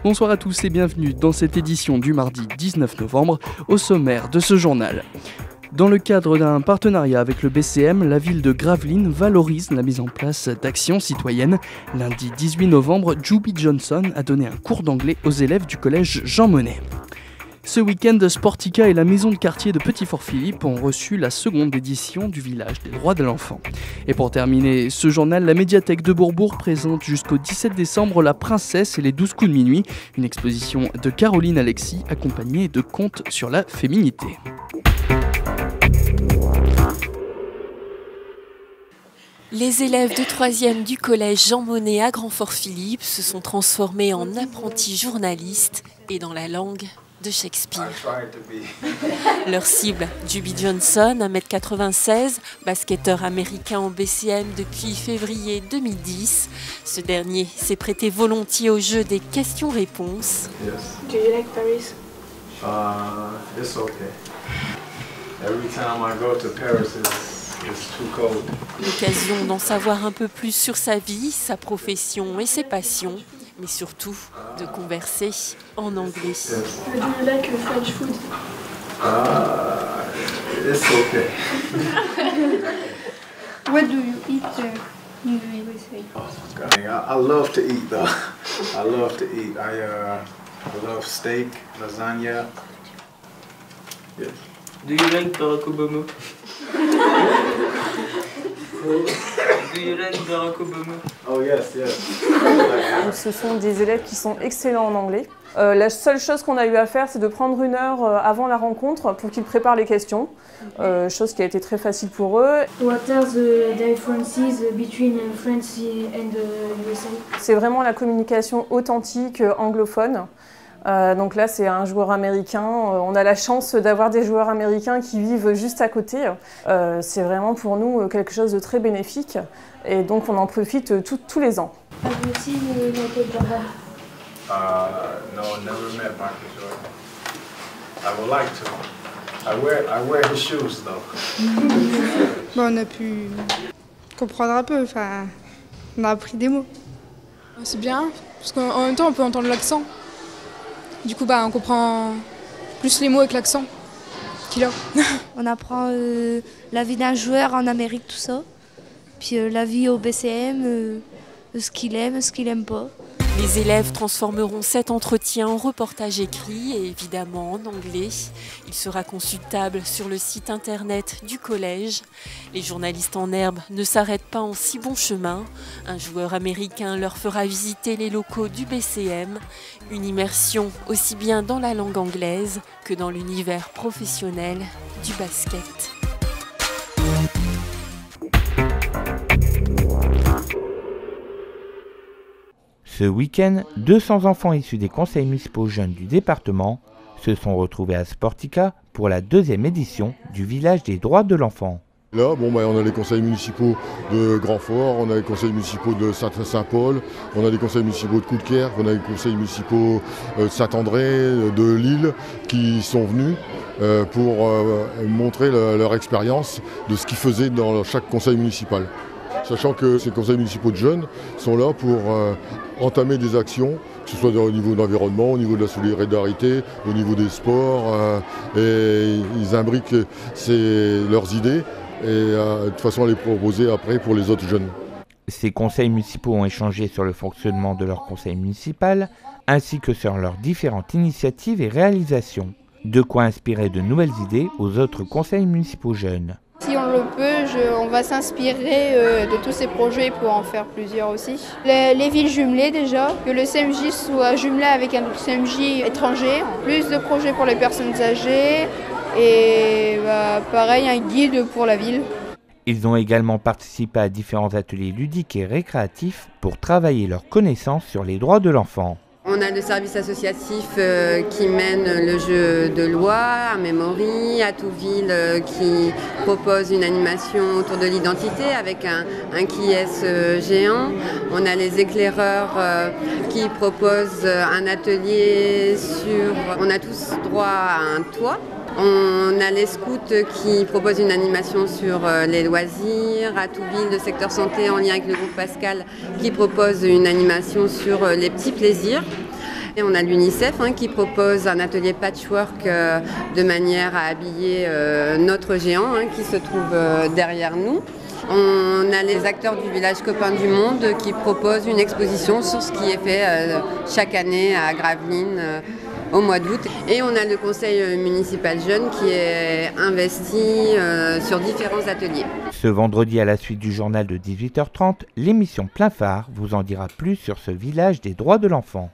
Bonsoir à tous et bienvenue dans cette édition du mardi 19 novembre, au sommaire de ce journal. Dans le cadre d'un partenariat avec le BCM, la ville de Gravelines valorise la mise en place d'actions citoyennes. Lundi 18 novembre, Juby Johnson a donné un cours d'anglais aux élèves du collège Jean Monnet. Ce week-end, Sportica et la maison de quartier de Petit-Fort-Philippe ont reçu la seconde édition du village des droits de l'enfant. Et pour terminer ce journal, la médiathèque de Bourbourg présente jusqu'au 17 décembre La Princesse et les 12 coups de minuit, une exposition de Caroline Alexis accompagnée de contes sur la féminité. Les élèves de 3e du collège Jean Monnet à Grand-Fort-Philippe se sont transformés en apprentis journalistes et dans la langue de Shakespeare. Leur cible, Juby Johnson, 1m96, basketteur américain en BCM depuis février 2010. Ce dernier s'est prêté volontiers au jeu des questions-réponses. Yes. Do you like Paris? It's okay. Every time I go to Paris, it's too cold. L'occasion d'en savoir un peu plus sur sa vie, sa profession et ses passions, mais surtout de converser en anglais. Yes. Do you like French food? It's okay. What do you eat in the USA? I love to eat though. I love to eat. I love steak, lasagna. Yes. Do you like Barack Obama? Do you like Barack Obama? Oh yes, yes. Donc, ce sont des élèves qui sont excellents en anglais. La seule chose qu'on a eu à faire, c'est de prendre 1 heure avant la rencontre pour qu'ils préparent les questions, chose qui a été très facile pour eux. What are the differences between France and the USA? C'est vraiment la communication authentique anglophone. Donc là, c'est un joueur américain. On a la chance d'avoir des joueurs américains qui vivent juste à côté. C'est vraiment pour nous quelque chose de très bénéfique. Et donc, on en profite tous les ans. Have you seen Michael Jordan? No, never met Michael Jordan. I would like to. I wear his shoes though. Bon, on a pu comprendre un peu, enfin, on a appris des mots. C'est bien, parce qu'en même temps on peut entendre l'accent. Du coup on comprend plus les mots avec l'accent qu'il a. On apprend la vie d'un joueur en Amérique, tout ça. Puis la vie au BCM, ce qu'il aime pas. Les élèves transformeront cet entretien en reportage écrit et évidemment en anglais. Il sera consultable sur le site internet du collège. Les journalistes en herbe ne s'arrêtent pas en si bon chemin. Un joueur américain leur fera visiter les locaux du BCM. Une immersion aussi bien dans la langue anglaise que dans l'univers professionnel du basket. Ce week-end, 200 enfants issus des conseils municipaux jeunes du département se sont retrouvés à Sportica pour la 2e édition du village des droits de l'enfant. Là, on a les conseils municipaux de Grandfort, on a les conseils municipaux de Saint-Paul, on a les conseils municipaux de Coudekerque, on a les conseils municipaux de Saint-André, de Lille, qui sont venus pour montrer leur expérience de ce qu'ils faisaient dans chaque conseil municipal. Sachant que ces conseils municipaux de jeunes sont là pour entamer des actions, que ce soit au niveau de l'environnement, au niveau de la solidarité, au niveau des sports, et ils imbriquent leurs idées et de façon à les proposer après pour les autres jeunes. Ces conseils municipaux ont échangé sur le fonctionnement de leur conseil municipal, ainsi que sur leurs différentes initiatives et réalisations. De quoi inspirer de nouvelles idées aux autres conseils municipaux jeunes. Si on le peut, on va s'inspirer de tous ces projets pour en faire plusieurs aussi. Les villes jumelées déjà, que le CMJ soit jumelé avec un CMJ étranger, plus de projets pour les personnes âgées et pareil un guide pour la ville. Ils ont également participé à différents ateliers ludiques et récréatifs pour travailler leurs connaissances sur les droits de l'enfant. On a le service associatif qui mène le jeu de loi à Memory, à Touville qui propose une animation autour de l'identité avec un qui est géant. On a les éclaireurs qui proposent un atelier sur... On a tous droit à un toit. On a les scouts qui proposent une animation sur les loisirs, à Touville, le secteur santé en lien avec le groupe Pascal qui propose une animation sur les petits plaisirs. Et on a l'UNICEF qui propose un atelier patchwork de manière à habiller notre géant qui se trouve derrière nous. On a les acteurs du village Copains du Monde qui proposent une exposition sur ce qui est fait chaque année à Gravelines au mois d'août. Et on a le conseil municipal jeune qui est investi sur différents ateliers. Ce vendredi, à la suite du journal de 18h30, l'émission Plein Phare vous en dira plus sur ce village des droits de l'enfant.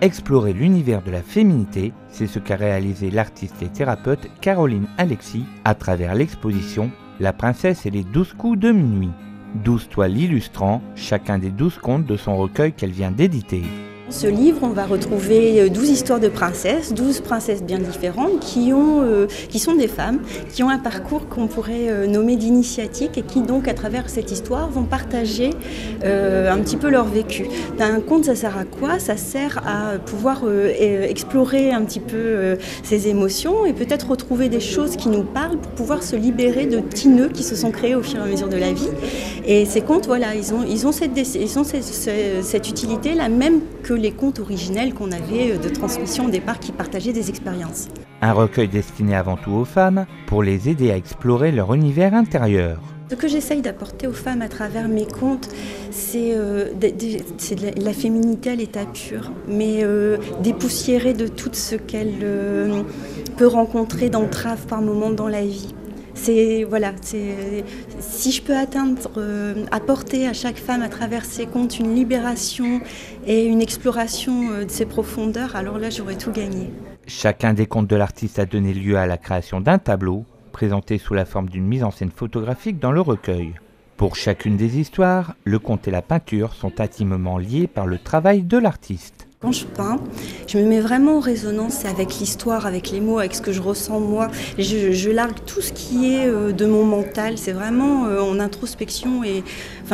Explorer l'univers de la féminité, c'est ce qu'a réalisé l'artiste et thérapeute Caroline Alexis à travers l'exposition La princesse et les 12 coups de minuit. 12 toiles illustrant chacun des 12 contes de son recueil qu'elle vient d'éditer. Dans ce livre, on va retrouver 12 histoires de princesses, 12 princesses bien différentes qui sont des femmes, qui ont un parcours qu'on pourrait nommer d'initiatique et qui donc à travers cette histoire vont partager un petit peu leur vécu. Un conte, ça sert à quoi? Ça sert à pouvoir explorer un petit peu ses émotions et peut-être retrouver des choses qui nous parlent pour pouvoir se libérer de petits nœuds qui se sont créés au fur et à mesure de la vie. Et ces contes, voilà, ils ont cette utilité-là, même que les contes originels qu'on avait de transmission au départ qui partageaient des expériences. Un recueil destiné avant tout aux femmes pour les aider à explorer leur univers intérieur. Ce que j'essaye d'apporter aux femmes à travers mes contes, c'est de la féminité à l'état pur, mais dépoussiérée de tout ce qu'elle peut rencontrer d'entraves par moments dans la vie. Si je peux apporter à chaque femme à travers ses contes une libération et une exploration de ses profondeurs, alors là j'aurais tout gagné. Chacun des contes de l'artiste a donné lieu à la création d'un tableau, présenté sous la forme d'une mise en scène photographique dans le recueil. Pour chacune des histoires, le conte et la peinture sont intimement liés par le travail de l'artiste. Quand je peins, je me mets vraiment en résonance avec l'histoire, avec les mots, avec ce que je ressens moi. Je largue tout ce qui est de mon mental. C'est vraiment en introspection et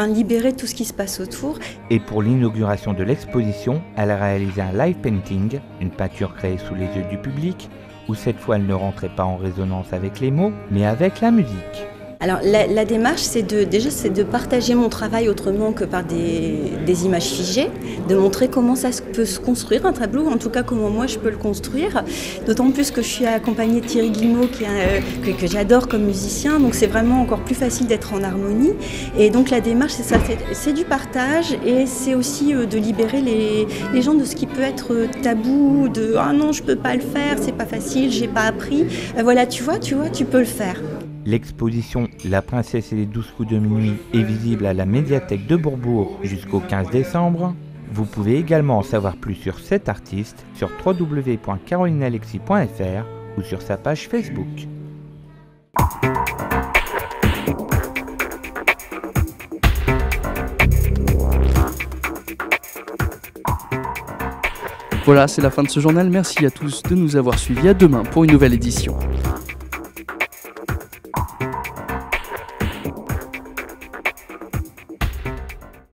libérer tout ce qui se passe autour. Et pour l'inauguration de l'exposition, elle a réalisé un live painting, une peinture créée sous les yeux du public, où cette fois elle ne rentrait pas en résonance avec les mots, mais avec la musique. Alors la démarche, c'est de partager mon travail autrement que par des images figées, de montrer comment ça peut se construire un tableau, en tout cas comment moi je peux le construire, d'autant plus que je suis accompagnée de Thierry Guillemot que j'adore comme musicien, donc c'est vraiment encore plus facile d'être en harmonie. Et donc la démarche, c'est ça, c'est du partage et c'est aussi de libérer les gens de ce qui peut être tabou, de « ah non, je peux pas le faire, c'est pas facile, j'ai pas appris ». Voilà, tu vois, tu peux le faire. L'exposition La princesse et les 12 coups de minuit est visible à la médiathèque de Bourbourg jusqu'au 15 décembre. Vous pouvez également en savoir plus sur cet artiste sur www.carolinealexis.fr ou sur sa page Facebook. Voilà, c'est la fin de ce journal. Merci à tous de nous avoir suivis. À demain pour une nouvelle édition.